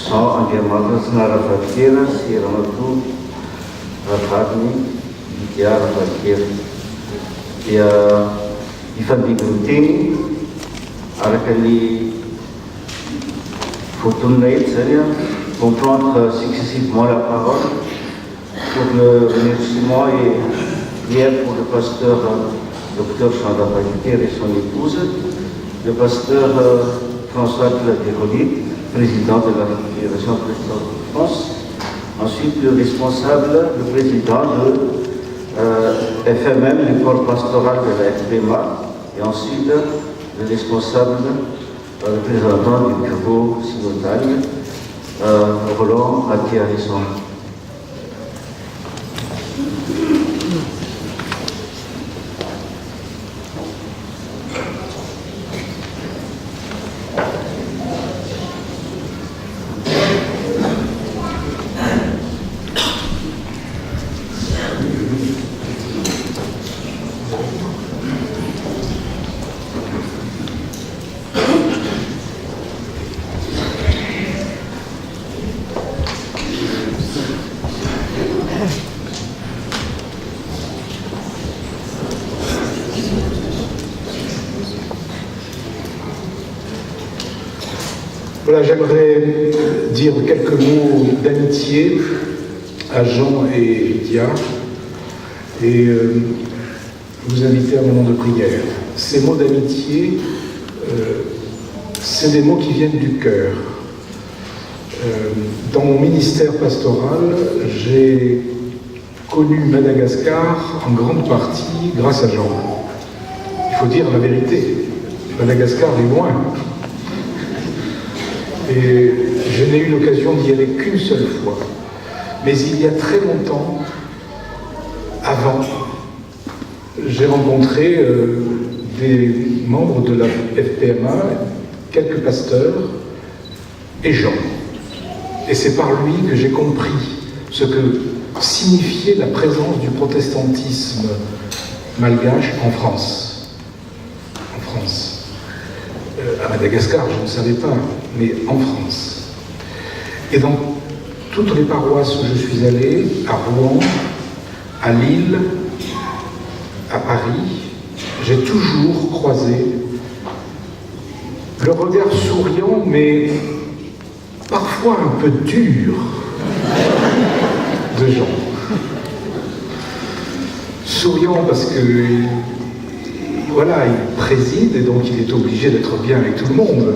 San Andriamanitra Rafatkela sy Ramatoa Ravadiny Lydia Rafatkela. Dia hifandimby ny teny araka ny voatonona eto zany on prendre successivement la parole pour le remerciement et prière pour le pasteur Dr Jean Rafatkela et son épouse, le pasteur François Claude, président de la Fédération protestante de France, ensuite le responsable, le président de FMM, du corps pastoral de la FPMA, et ensuite le responsable, le représentant du bureau synodal, Roland Mathieu-Harrison. Voilà, j'aimerais dire quelques mots d'amitié à Jean et Lydia et vous inviter à un moment de prière. Ces mots d'amitié, c'est des mots qui viennent du cœur. Dans mon ministère pastoral, j'ai connu Madagascar en grande partie grâce à Jean. Il faut dire la vérité, Madagascar est loin. Et je n'ai eu l'occasion d'y aller qu'une seule fois. Mais il y a très longtemps, avant, j'ai rencontré des membres de la FPMA, quelques pasteurs et Jean. Et c'est par lui que j'ai compris ce que signifiait la présence du protestantisme malgache en France. En France. À Madagascar, je ne savais pas, mais en France. Et dans toutes les paroisses où je suis allé, à Rouen, à Lille, à Paris, j'ai toujours croisé le regard souriant, mais parfois un peu dur de Jean. Souriant parce que voilà, il préside et donc il est obligé d'être bien avec tout le monde.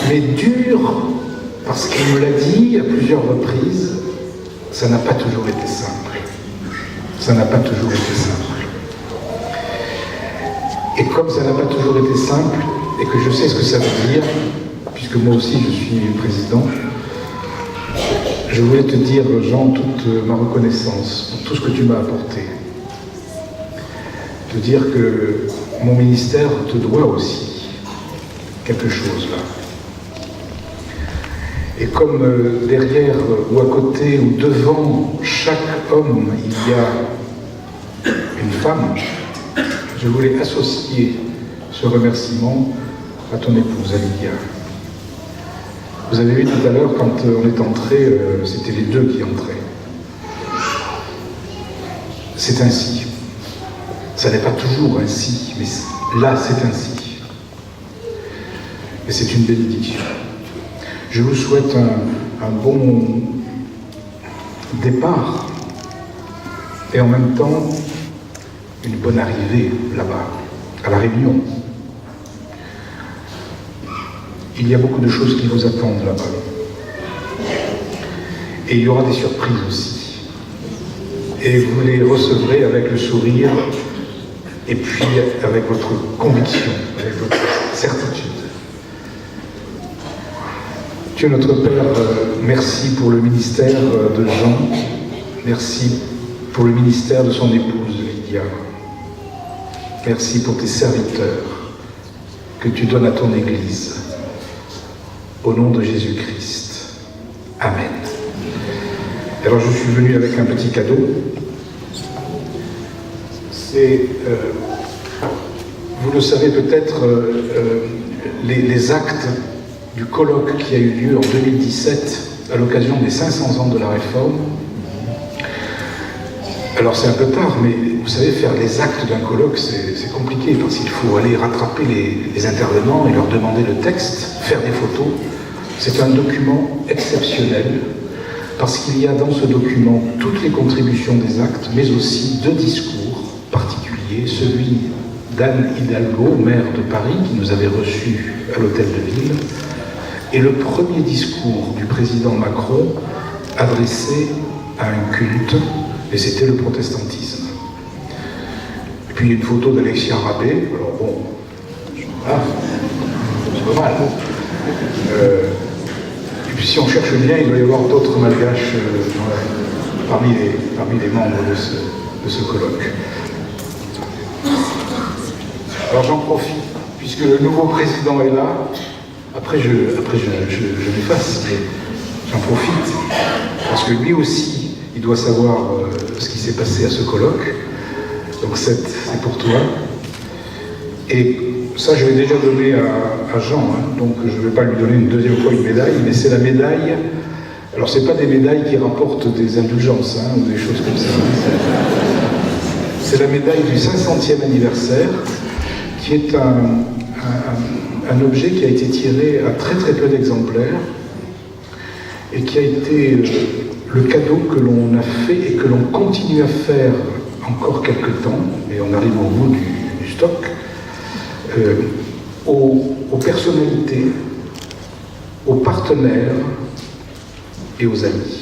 Mais dur, parce qu'il me l'a dit à plusieurs reprises, ça n'a pas toujours été simple. Ça n'a pas toujours été simple. Et comme ça n'a pas toujours été simple, et que je sais ce que ça veut dire, puisque moi aussi je suis président, je voulais te dire, Jean, toute ma reconnaissance pour tout ce que tu m'as apporté. Te dire que mon ministère te doit aussi quelque chose là. Et comme derrière ou à côté ou devant chaque homme il y a une femme, je voulais associer ce remerciement à ton épouse, à Lydia. Vous avez vu tout à l'heure quand on est entré, c'était les deux qui entraient. C'est ainsi. Ça n'est pas toujours ainsi, mais là c'est ainsi. Et c'est une bénédiction. Je vous souhaite un bon départ et en même temps une bonne arrivée là-bas, à La Réunion. Il y a beaucoup de choses qui vous attendent là-bas. Et il y aura des surprises aussi. Et vous les recevrez avec le sourire et puis avec votre conviction, avec votre certitude. Dieu notre Père, merci pour le ministère de Jean, merci pour le ministère de son épouse Lydia. Merci pour tes serviteurs que tu donnes à ton Église. Au nom de Jésus-Christ. Amen. Alors je suis venu avec un petit cadeau. C'est, vous le savez peut-être, les actes du colloque qui a eu lieu en 2017 à l'occasion des 500 ans de la Réforme. Alors c'est un peu tard, mais vous savez, faire les actes d'un colloque, c'est compliqué, parce qu'il faut aller rattraper les intervenants et leur demander le texte, faire des photos. C'est un document exceptionnel, parce qu'il y a dans ce document toutes les contributions des actes, mais aussi 2 discours particuliers, celui d'Anne Hidalgo, maire de Paris, qui nous avait reçus à l'Hôtel de Ville, et le premier discours du président Macron adressé à un culte, et c'était le protestantisme. Et puis une photo d'Alexia Rabé, alors bon, voilà, c'est pas mal. Et puis si on cherche bien, il doit y avoir d'autres malgaches parmi les membres de ce colloque. Alors j'en profite, puisque le nouveau président est là, après je m'efface, mais j'en profite, parce que lui aussi, il doit savoir ce qui s'est passé à ce colloque, donc c'est pour toi. Et ça, je l'ai déjà donné à Jean, hein, donc je ne vais pas lui donner une deuxième fois une médaille, mais c'est la médaille, alors c'est pas des médailles qui rapportent des indulgences, hein, ou des choses comme ça. C'est la médaille du 500e anniversaire, qui est un objet qui a été tiré à très très peu d'exemplaires et qui a été le cadeau que l'on a fait et que l'on continue à faire encore quelques temps, et on arrive au bout du stock, aux personnalités, aux partenaires et aux amis.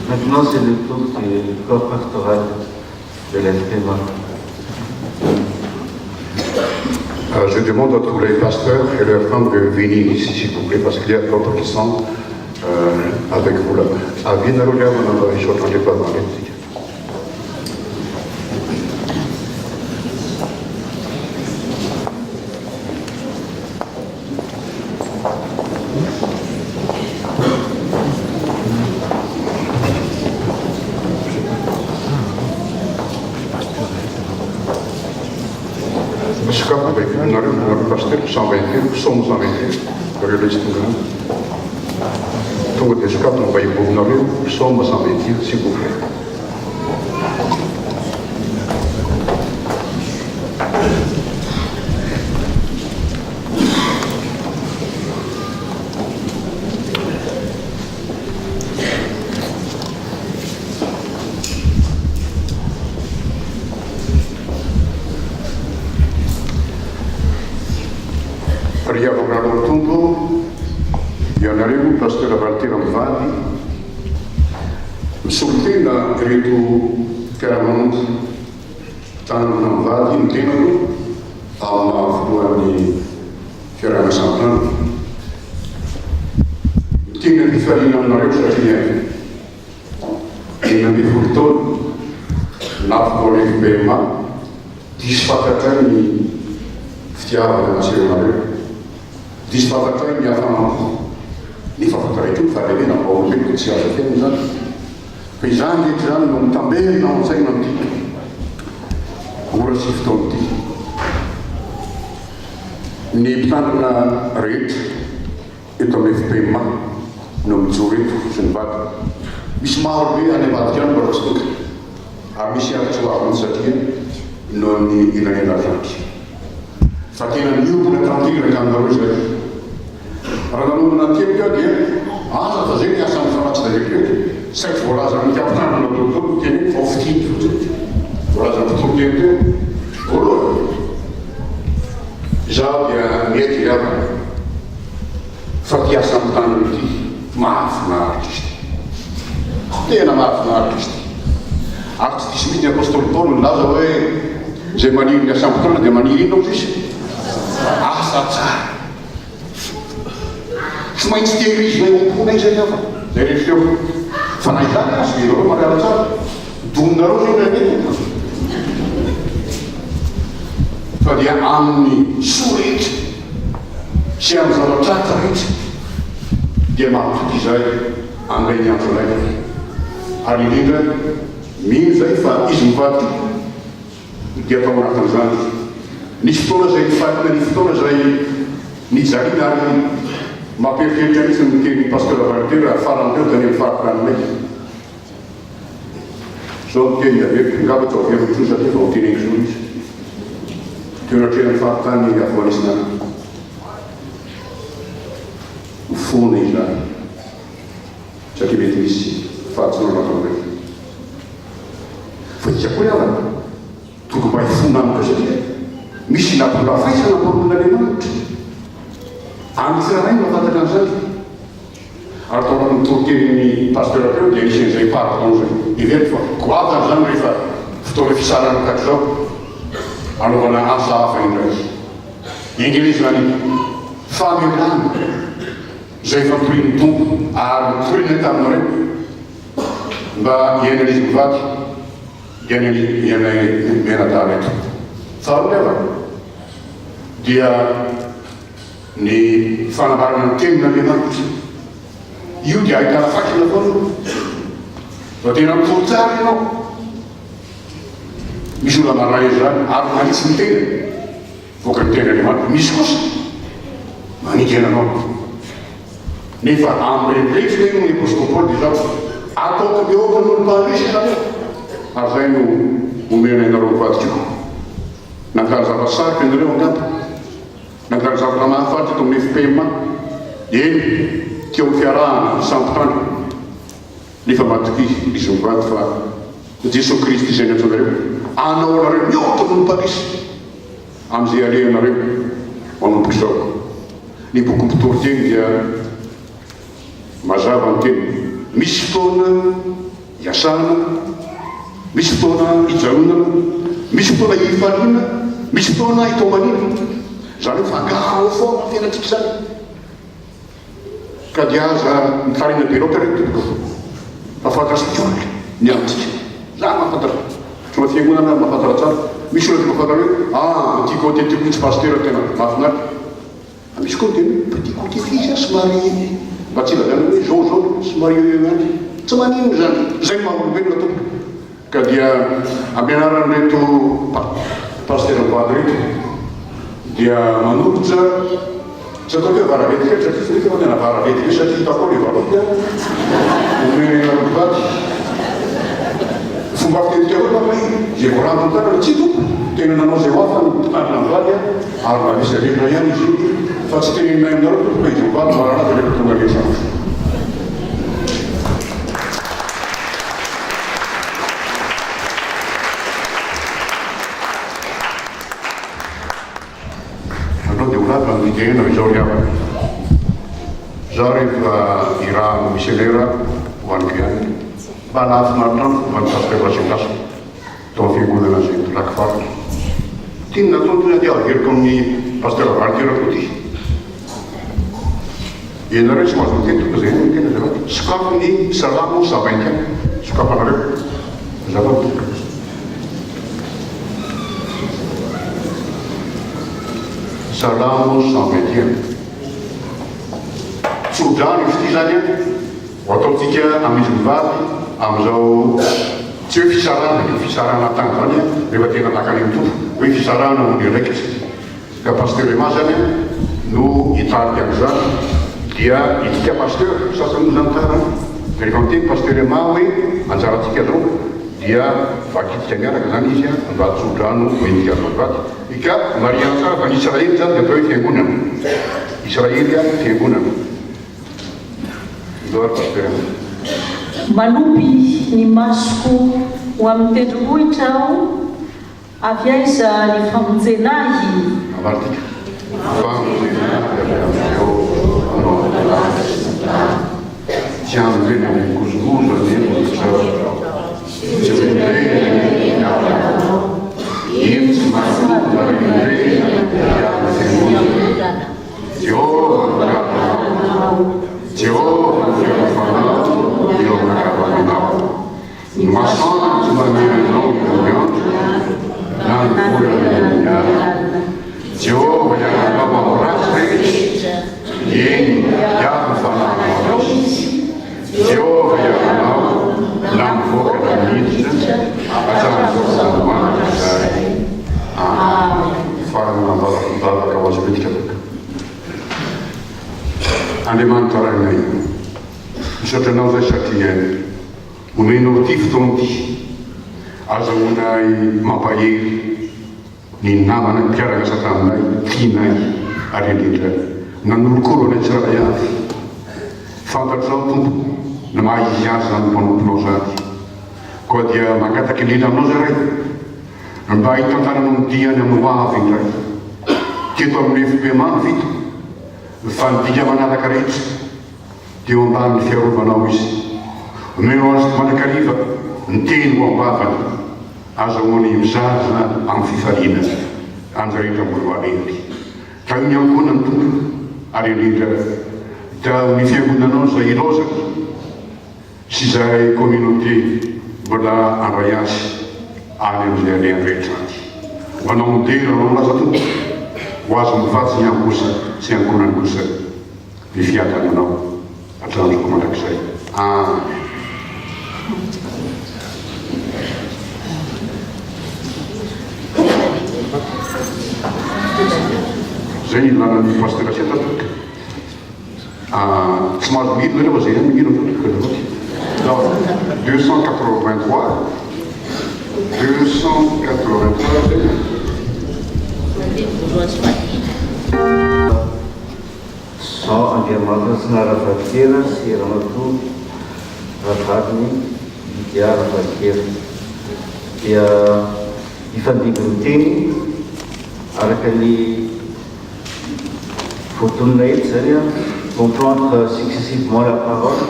Maintenant, c'est le tour du corps pastoral de l'Espéma. Je demande à tous les pasteurs et leurs femmes de venir ici, s'il vous plaît, parce qu'il y a d'autres qui sont avec vous là. À Vinarolia, on a les choses, on n'est pas dans les. Avec le pasteur 121, psaume 121, de l'Estimation. Tout le escape, on va y revenir, psaume 121, s'il vous plaît. Riavogano Tungo, Ionareu, pastor Valtero Mvadi, Sultina, credo, chiaramente, tanto Mvadi, intendo, alla fuori Fiorana Santana. Tinha di farina una reusa tinha, tinha di furtone, nafto di bema, disfatacani, ftiava nazionale. Disfatatoi mi affanno di fafatare tu fare bene un po' di che sia la chiesa quei anni che hanno também non sei non ti ora si ftonti ni plan rit e to me fema non zurit sen vad bismar bi ane vatikan borostuk amisia tsua onsatie non ni ilani la tanki Fatina new pune tranquille candaruse Radanu na tiepka die a za ziemia sam informacja de wiek sek wolazan kapna no to tiene ofti wolazan to tiene olo ja dia mieti ja fatia sam tanuti mafna artisti tiene mafna artisti artisti smit apostol Paul lazo je maniera sam tan de maniera non si Asa Smain stieris me un punei ze java. There is your van tsara dominareo zay nranety fa dia amin'ny soa rehetra sy amin'ny zavatratra rehetra dia mampitoky izay amin'ilay ny andro ilay ary indrindra mino zay fa izy mivady dia atao anatin'izany nisy fotoana zay nifatina ny fotoana zay nijaliana ary mamperikeritra nisy nikely pasteur valiter farany teo da ny mifaritra an'ilay zao miteny aveko ngava tsao averotro satria fa hotenengy zo izy teonatrena mifaritany avoanisina fona izy zany satria mety misy fahatsinonatao fa izy akory avana toko mba hifona amiko satria misy nampilafaisana mamon'Andriamanitra anisirahay mahafantatra an'izay ary tao anatin'ny toroteny pasteur teo dia isen'izay pardon zay ivery fa goavana zany rehefa fotoana fisarana kaky zao anaovana asa hafa indray ingilizy zany famelana zay fampirin'ny tompo ary mitorina taminareo mba iainanizy mivady ianay menadala eto faharoava dia ny fanambarana ny tenin'Andriamanitra io dia ahitana fakina foana fa tena mitoro-tsara ianao misy olona maray zany ary manitsy ny tena voka ny tenin'Andriamanitra misy kosa maniky ananao nefa amin'irendrehetra io ny episcopole dia zao ataoko mihoaka n'olo-pandresy zany ary zay no omena inareo mivadikio nankany zavasarika anareo angamba nankany zavatra mahafaty eto amin'ny FPM eny teo amin'ny fiarahana sampotany nefa matoky izy mivady fa Jesosy Kristy izay natsoanareo anao anareo mihoaka n'olo-pandresy amin'izay alehanareo manomboky zao ny boky mpitoroteny dia mazava ny teny misy fotoana iasana misy fotoana hijanonana misy fotoana hifaliana misy fotoana hitomanina zany hoe fangaro foana tenatsika zany ka dia aza mitarina be loatra reto afantasitioly ny amitsika za mahafantatra soa fiangonana mahafantara tsara misy olona mahafantara hoe ty côté ty kotsy pasteur tena mahafinaritra misy koa tena petit côté fisy somary mba tsy lazana hoe zao somary any tsy manino zany zay mahaolombelona tompo ka dia ampianarany reto pasteur mivady reto dia manolotra tsy atao hoe varavetika satria tsy fa tena varavetika satria hitako le varavetika omena mivady fomba fitetika hoe mamay zay vorantony tana tsy tompo tena nanao zay hoafa nytanina mivady ary mba misy alevina ihany izy fa tsy tenenay aminareo tompo izy mivady marana rehefa tonga lesana Miguel zao riavana zao rehefa iraha missionnaire hoaniko ihany mba nahafinaritra hoan'ny pasteur Vasilasa tao fiangonana zay tolaky faritra tiany natao tena dia averiko amin'ny pasteur Valiter koa ty ianareo tsy mahazo miteny toka zay ny tena zavatra sokafo ny salamo savainka sokafanareo zavatra Salamo 121 sodrano izy ty zany ho ataotsika amizy mivady amizao tsy hoe fisarana tany zany rehefa tena nakany mitompo hoe fisarana ony raiky ka pasteur ema zany no hitariky am'izany dia itika pasteur sasany zany tara rehefa miteny pasteur ema hoe anjaratsika zao dia vakitika miaraka zany izy mivady sodrano hoenika mivady ika mariana tsara fa Israely zany dia atao hoe fiangonana Israely fiangonana doar pasteur manopy ny masoko ho amin'ny tendrombohitra aho avy aiza ny famonjenahy amartika tsy amreny amin'ny kozokozo maçã, uma não grande, não foi Jehovah yang bapa rastres, yang fana Jehovah yang mau lampu kedamaian, asal bersama saya. Fala bala kawas bitka. Ande mantara nai. Sota nauza shatie. Umeno tiftonti. Asa unai mapair. Ni nama na piara ka satanai tinai arilila nanulkuro na tsaraya fanta tsantu na mai yasa na ponoplosa ko dia magata kilina no zare ambai tantana no dia na moa vinga kito mrif pe man vit fan dia manada karet di ondan fiero banawis menos manakariva ntin wa bafan asa ngoni mzaza amfifarina anzarita bulwarili kanya kuna mtu arilita ta unifiaguna nosa irosa sizai communauté bala arayas ale mzele retati wana mudira no lazatu wazo mfasi ya kusa siankuna kusa lifiata no atlantic komandaksai Zeni lana di pastera sieta tutte. Smart meter, dat was één manier om dat te kunnen doen. Dan 283. 283. Só andiamo nella frontiera, si erano tu, Rafatni, Dia Rafatniera. I fanno glutini, arcali fortunate, c'est-à-dire comprendre successivement la parole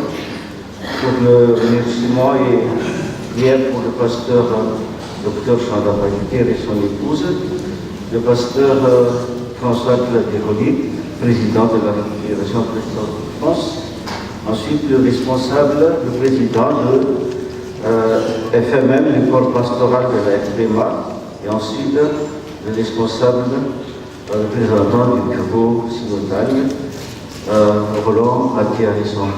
pour le remerciement et prière pour le pasteur Dr Chanda Paquet et son épouse, le pasteur François Claude, président de la Fédération Présidente de France, ensuite le responsable, le président de FMM, le corps pastoral de la FPMA, et ensuite le responsable, le représentant du bureau synodal, Roland Mathieu-Harrison.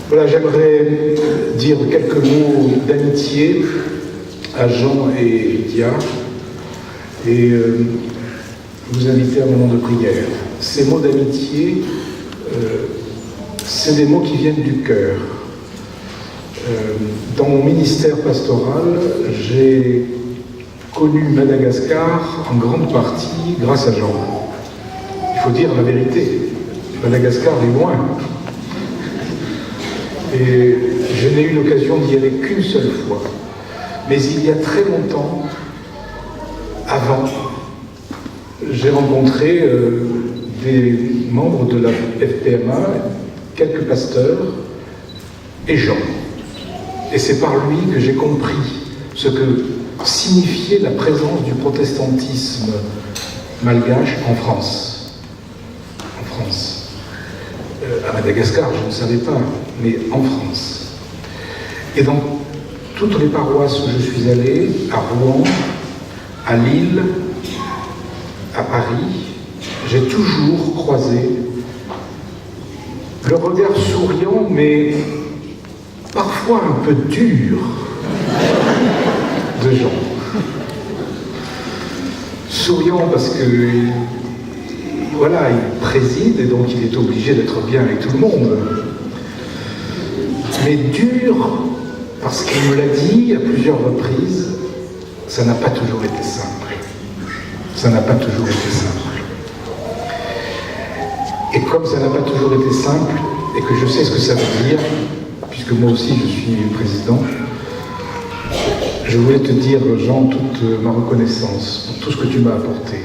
Voilà, j'aimerais dire quelques mots d'amitié à Jean et Dia et vous inviter à un moment de prière. Ces mots d'amitié, c'est des mots qui viennent du cœur. Dans mon ministère pastoral, j'ai connu Madagascar en grande partie grâce à Jean. Il faut dire la vérité, Madagascar est loin. Et je n'ai eu l'occasion d'y aller qu'une seule fois. Mais il y a très longtemps, avant, j'ai rencontré des membres de la FPMA, quelques pasteurs et Jean. Et c'est par lui que j'ai compris ce que signifiait la présence du protestantisme malgache en France. En France. À Madagascar, je ne savais pas, mais en France. Et dans toutes les paroisses où je suis allé, à Rouen, à Lille, à Paris, j'ai toujours croisé le regard souriant, mais parfois un peu dur de Jean. Souriant parce que voilà, il préside et donc il est obligé d'être bien avec tout le monde. Mais dur, parce qu'il me l'a dit à plusieurs reprises, ça n'a pas toujours été simple. ça n'a pas toujours été simple. Et comme ça n'a pas toujours été simple, et que je sais ce que ça veut dire, puisque moi aussi je suis président, je voulais te dire, Jean, toute ma reconnaissance pour tout ce que tu m'as apporté.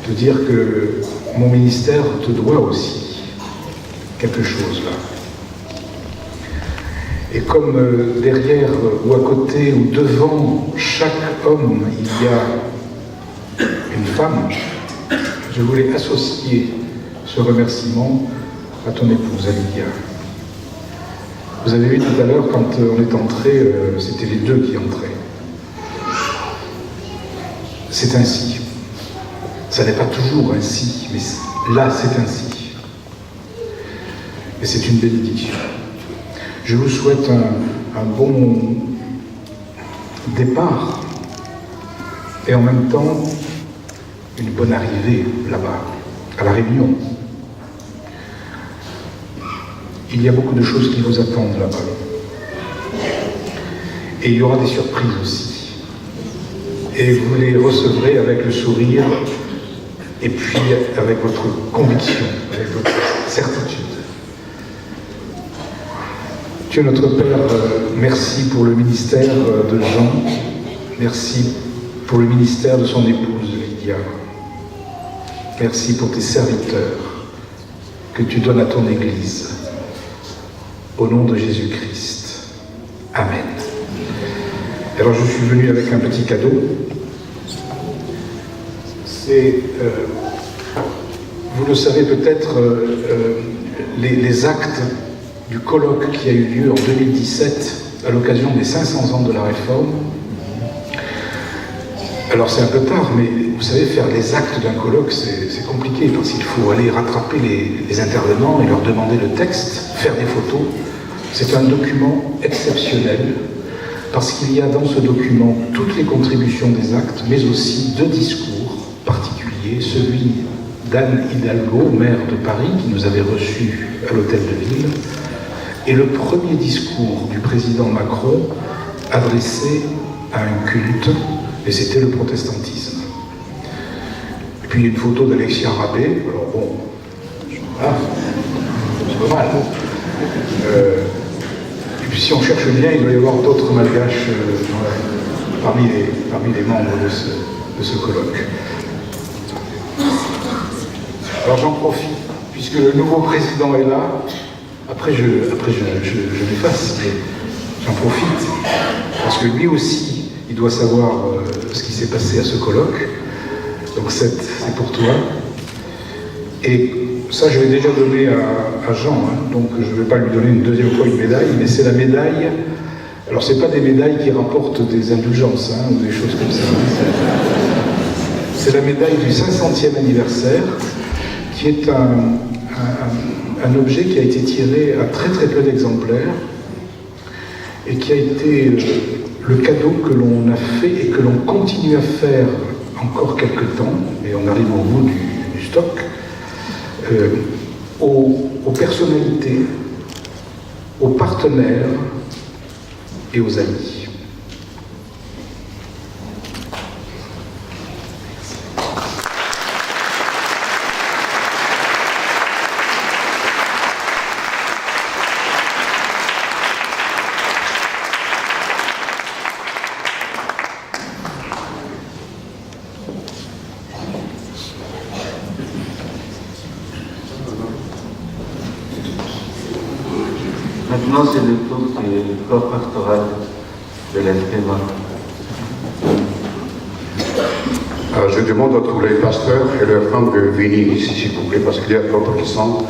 Te dire que mon ministère te doit aussi quelque chose là. Et comme derrière ou à côté ou devant chaque homme, il y a une femme, je voulais associer ce remerciement à ton épouse, à Lydia. Vous avez vu tout à l'heure, quand on est entré, c'était les deux qui entraient. C'est ainsi. Ça n'est pas toujours ainsi, mais là, c'est ainsi. Et c'est une bénédiction. Je vous souhaite un bon départ et en même temps une bonne arrivée là-bas, à La Réunion. Il y a beaucoup de choses qui vous attendent là-bas. Et il y aura des surprises aussi. Et vous les recevrez avec le sourire et puis avec votre conviction, avec votre certitude. Dieu notre Père, merci pour le ministère de Jean, merci pour le ministère de son épouse Lydia. Merci pour tes serviteurs que tu donnes à ton Église. Au nom de Jésus-Christ. Amen. Alors je suis venu avec un petit cadeau. C'est, vous le savez peut-être, les actes du colloque qui a eu lieu en 2017 à l'occasion des 500 ans de la Réforme. Alors c'est un peu tard, mais vous savez, faire les actes d'un colloque, c'est compliqué, parce qu'il faut aller rattraper les intervenants et leur demander le texte, faire des photos. C'est un document exceptionnel, parce qu'il y a dans ce document toutes les contributions des actes, mais aussi deux discours particuliers, celui d'Anne Hidalgo, maire de Paris, qui nous avait reçus à l'Hôtel de Ville, et le premier discours du président Macron adressé à un culte, et c'était le protestantisme. Et puis une photo d'Alexia Rabé, alors bon, voilà, c'est pas mal. Et puis si on cherche bien, il doit y avoir d'autres malgaches parmi les membres de ce colloque. Alors j'en profite, puisque le nouveau président est là. Après je m'efface, mais j'en profite, parce que lui aussi, il doit savoir ce qui s'est passé à ce colloque. Donc c'est pour toi. Et ça, je l'ai déjà donné à Jean, hein, donc je ne vais pas lui donner une deuxième fois une médaille, mais c'est la médaille. Alors c'est pas des médailles qui rapportent des indulgences, hein, ou des choses comme ça. C'est la médaille du 500e anniversaire, qui est un objet qui a été tiré à très très peu d'exemplaires et qui a été le cadeau que l'on a fait et que l'on continue à faire encore quelques temps, et on arrive au bout du stock, aux personnalités, aux partenaires et aux amis. Maintenant, c'est le tour du corps pastoral de l'Espéma. Alors, je demande à tous les pasteurs et leurs femmes de venir ici, s'il vous plaît, parce qu'il y a d'autres qui sont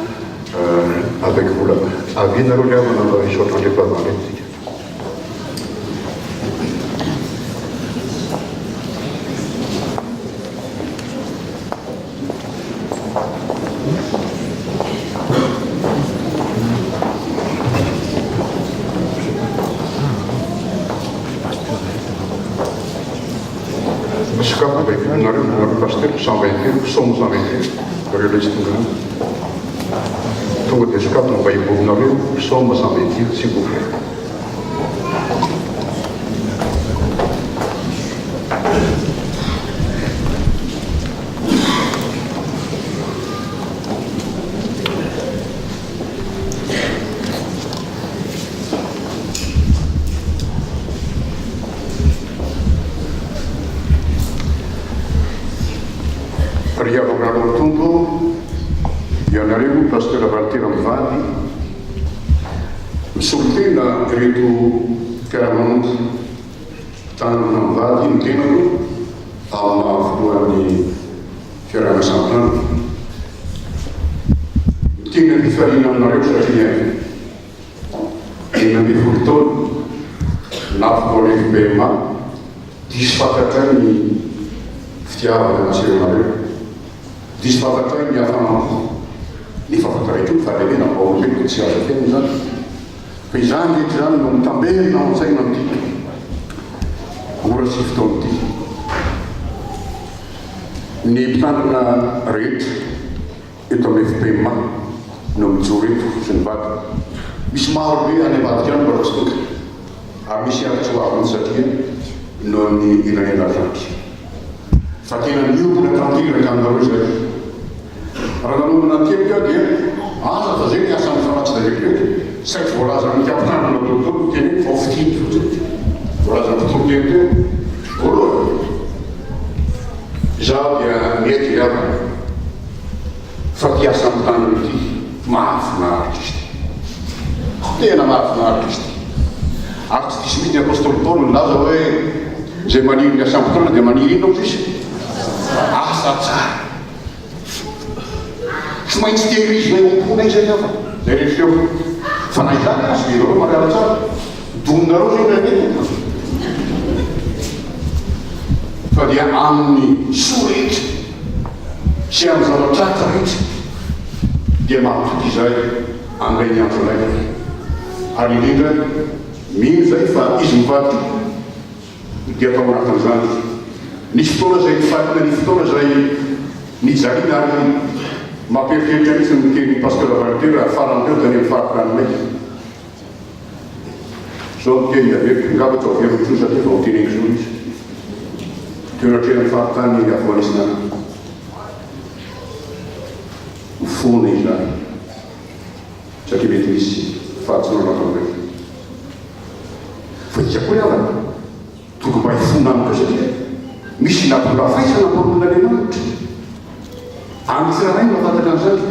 avec vous là. À Vinarolia, on a les pas dans les somos a vender, para eles também. Todo esse caso não vai por navio, somos a vender, se puder. Fariavako tombo ianareo pasteur Valtera mivady misolo tena reto mpiara-manonja tanana mivady ny tenako amin'ny voalohan'ny fiarahana sampitany tena mifariana aminareo satria enina amby folo taona nafokoleky PMA diso fantatra ny fitiavana naseronareo diso fantatra ny hafanampo ny fafantaraiky ny fahalehibe nampaolombeloko tsy azo tena zany fa izany rehetra zany no mitambelina ao an-tsaina amity ora sy fotoana ity ny mpitandrina rehetra eto amin'ny FPMA no mijoro eto sy ny vady misy maro be any ambadika any mbola tsy toka ary misy arytsy hoaviny satria no amin'ny ilanelazanky fa tena miombona tanteraka aminareo zay raha nanomana kelika dia asa fa zay ny asa ny fanatsy darekoreky saity voalazany kampitandrina tontolo teny fa fitiny fotsiny voalazany tontolo teny teo voalohany zaho dia mety iavana fa ty asa amin'ny tanana ity mahafinaritra izy ty tena mahafinaritra izy ty ary tsy disy mihitsy ny apôstôly Paoly nilaza hoe zay maniry ny asa amin'ny tanana dia maniry inao izy asa tsara tsy maintsy tehirizina eo am-pona izay afa zay rehetra eo fa na izany asy dia reo mariala tsara dominareo zay ndraiky fa dia amin'ny sorehetra sy amin'ny zavatratra rehetra dia mahatonga izay amin'ilay ny andro ilay ary indrindra mino zay fa izy mivady dia atao anatin'izany nisy fotoana zay nifatina ny fotoana zay nijaliana ary mamperikeritra mihitsy miteny pasteur Valtera farany teo tany amin'ny farakanymay zao miteny aveliko ngamba tsy aviaviko tso satria fa hotenengy zao izy teonatrehany faratany avoanisina mifona izy zany satria mety misy fahatsinona ataonay fa izy koa iavana toko mba hifona amiko satria misy natonga faisana mpolon'Andriamanitra amin'ny tsiraray mahafantatra an'izany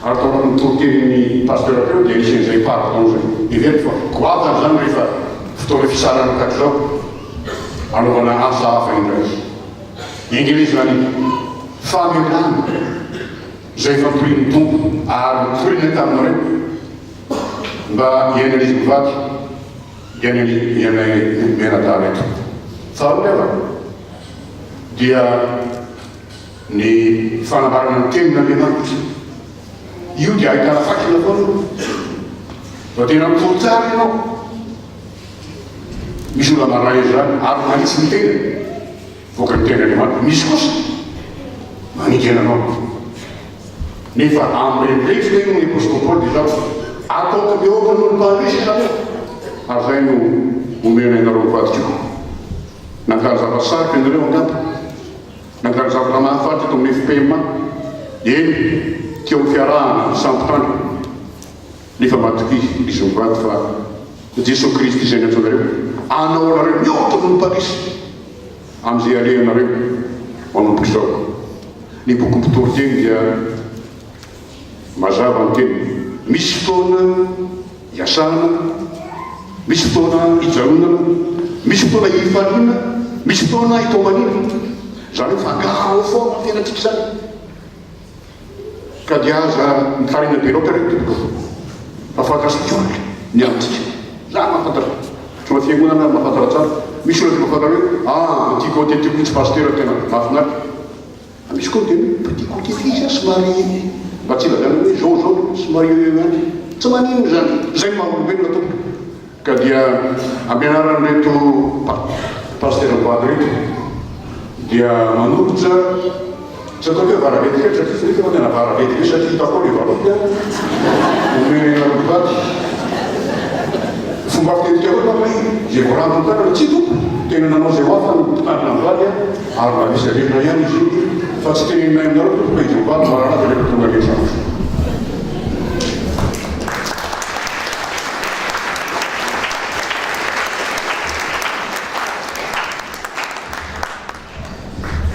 ary tao anatin'ny toroteny pasteur teo dia isen'izay pardon zay ivery fa goavana zany rehefa fotoana fisarana tahaka zao anaovana asa hafa indray ingilizy zany famelana zay fampirin'ny tompo ary mitorina taminareo mba ianalizy mivady ianay menadala eto faharoava dia ny fanambarana ny tenin'Andriamanitra io dia ahitana fakina foana fa tena mitoro tsara ianao misy olona maray zany ary manitsy ny tena voaka ny tenin'Andriamanitra misy kosa maniky ananao nefa am'irendrehetra io ny apôstôly Paoly dia zao ataoko mihoaka noho ny mpandresy zany ary zay no omena ianareo mivadikio nangano zavasarika ianareo angamba nangano zavatra mahafaty eto amin'ny FPMA eny teo amin'ny fiarahana sampitany nefa matoky izy mivady fa Jesosy Kristy izay natsoanareo anao anareo mihoaka noho ny mpandresy amin'izay alehanareo manomboky zao ny boky mpitory teny dia mazava ny teny misy fotoana hiasana misy fotoana hijanonana misy fotoana hifaliana misy fotoana hitomanina zany hoe fangaro foana tena tiky zany ka dia aza mitarina be loatra reo tompoko afantasitioly ny amintsika za mahafantatra tsy maha fiangonana mahafantatra tsara misy olona mahafantatra hoe ty côté ty kotsy pasteur tena mahafinaritra misy koa tena petit côté fiza somary mba tsy lazany hoe zao somary any tsy manino zany zay mahaolombelona tompoko ka dia ampianarana reto pasteur mivady reto dia manolotra tsy atao hoe varavetika satria tsy rehefa tena varavetika satria hitako le valotia omena mivady fomba fitetika hoe mamay zay vorano tanana tsy tompo tena nanao zay hoafa ny mpitandrina mivady ary mba misy alevina ihany izy fa tsy tenenina aminareo tompo izy mivady maranazy rehefa tonga lesano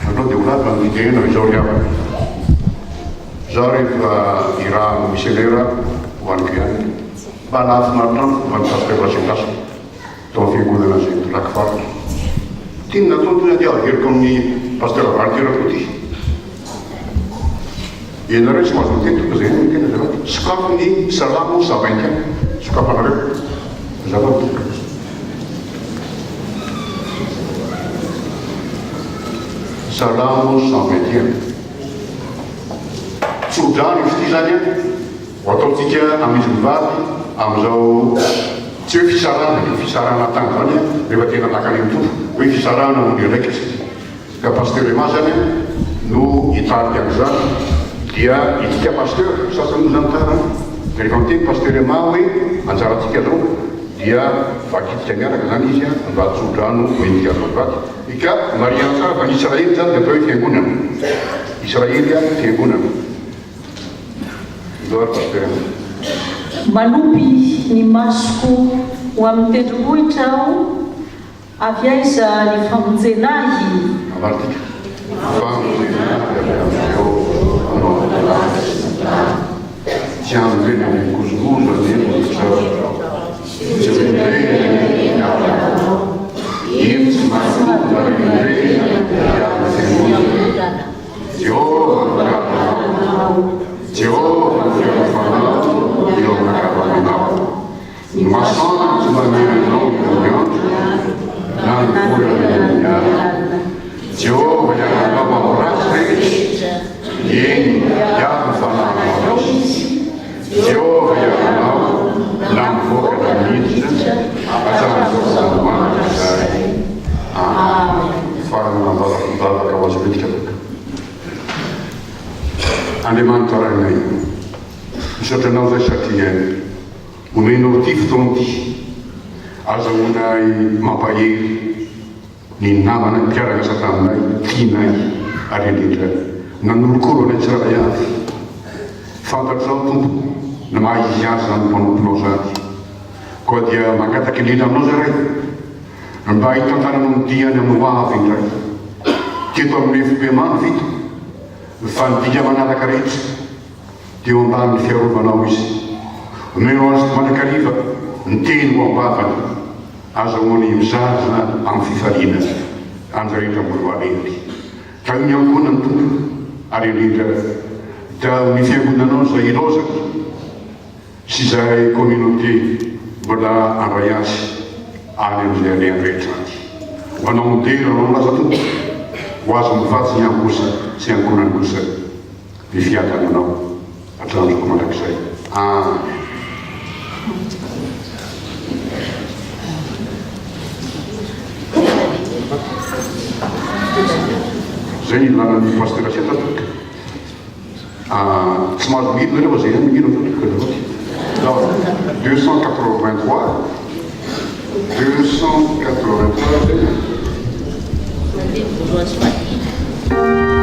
andao dia va videna izao riavana. Zaho rehefa iraha missionnaire ho aniko ihany mba nahafinaritra fa ny pasteurlasendasa tao amin'ny fiangonana zay rakifaritra. Tiany natao tena dia averiko amin'ny pasteur Valtera koa ty. Ianareo tsy mahazo miteny toka zay ny tena zavatra. Sokafo ny salamo sabainka. Sokafanareo. Zavatra. Salamo 121. Tsodrano izy ty zany ho ataontsika amizy mivady amin'izao tsy hoe fisarana tany zany rehefa tena takany mitombo hoe fisarana no ndraiky ka pasteur ema zany no hitariky am'izany dia itika pasteur sasany zany tara rehefa miteny pasteur ema hoe anjaratsika zao dia vakitika miaraka zany izy mivady tsodrano hoentika mivady ika mariana tsara fa ny Israely zany dia atao hoe fiangonana Israely fiangonana. Manomby ny masoko ho amin'ny tendrombohitra aho avy aiza ny famonjenahy. Andriamanitra ranay misotranao zay satria omenao ty fotoana ty azahoanay mampahery ny namana mpiaraka asa taminay tianay ary indrindra nanolokolo anay tsiraray avy fantatrao tompo na maha izy azy zany mpanomponao zany koa dia mangataky indrindra aminao zaray mba hitantananao midiany amin'ny hoavy indray teto amin'ny efim-piamano vita fa nidika manaraka rehetra teo ambany fiarovanao izy omenao azy manakariva ny teny ho ambavany azahoany mizazona amin'ny fifaliana anza rehetra mbola alehany ka io miankoana ny tompo ary indrindra da ny fiangonanao zay ilozaka sy zay communauté mbola andray azy any amin'izay alehany rehetra aty ho anao modely anao laza tompo ho azo mivatsy ny ankosa sy ankonany kosa ny fiadananao atrandroko mandrakizay. Zay ny lanan'ny pasteur Seta toka. Tsy mahazo mihidina rehefa zay ihany mihidina toka. 283 zay.